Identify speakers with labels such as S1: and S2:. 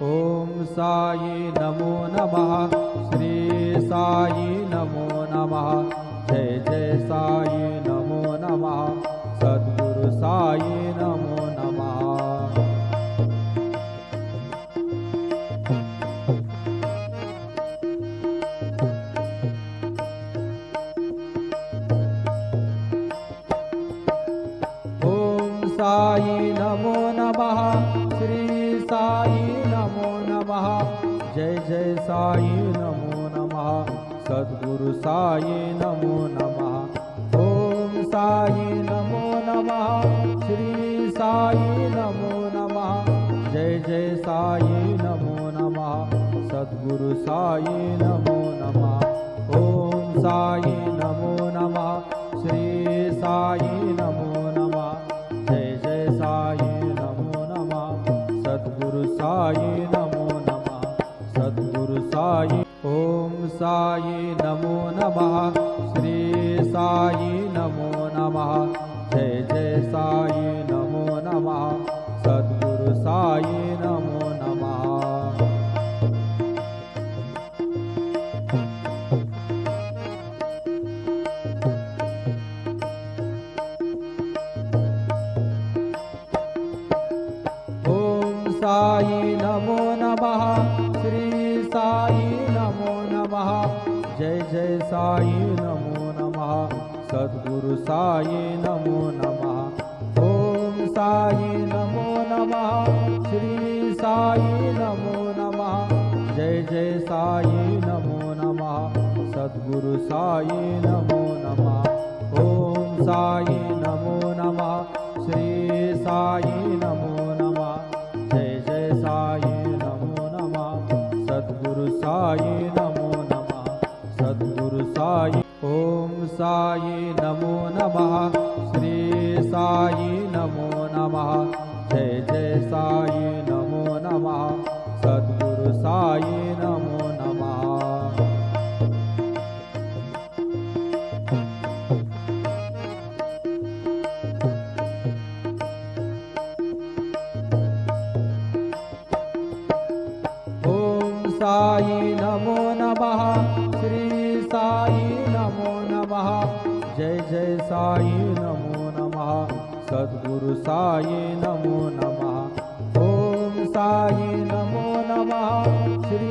S1: ओम साई नमो नमः। श्री साई नमो नमः। जय जय साई नमो नमः। सद्गुरु साई नमो नमः। साई नमो नमः। श्री साई नमो नमः। जय जय साई नमो नमः। सद्गुरु साई नमो नमः। ओम साई नमो नमः। श्री साई नमो नमः। जय जय साई नमो नमः। सद्गुरु साई नमो नमः। ओम साई नमो नमः। श्री साई नमो नमः। जय जय साई नमो नमः। सद्गुरु साई नमो नमः। सद्गुरु साई। ओम साई नमो नमः। श्री साई नमो नमः। जय जय साई नमो नमः। सद्गुरु साई नमो नमः। साई नमो नमः। श्री साई नमो नमः। जय जय साई नमो नमः। सद्गुरु साई नमो नमः। ओम साई नमो नमः। श्री साई नमो नमः। जय जय साई नमो नमः। सद्गुरु साई नमो नमः। ओम साई नमो नमः। श्री साई नमो नमः। जय जय साई नमो नमः। सद्गुरु साई नमो नमः। सद्गुरु साई। ओम साई नमो नमः। श्री साई नमो नमः। जय जय साई नमो नमः। सद्गुरु साई नमो नमः। साई नमो नमः। श्री साई नमो नमः। जय जय साई नमो नमः। सद्गुरु साई नमो नमः। ओम साई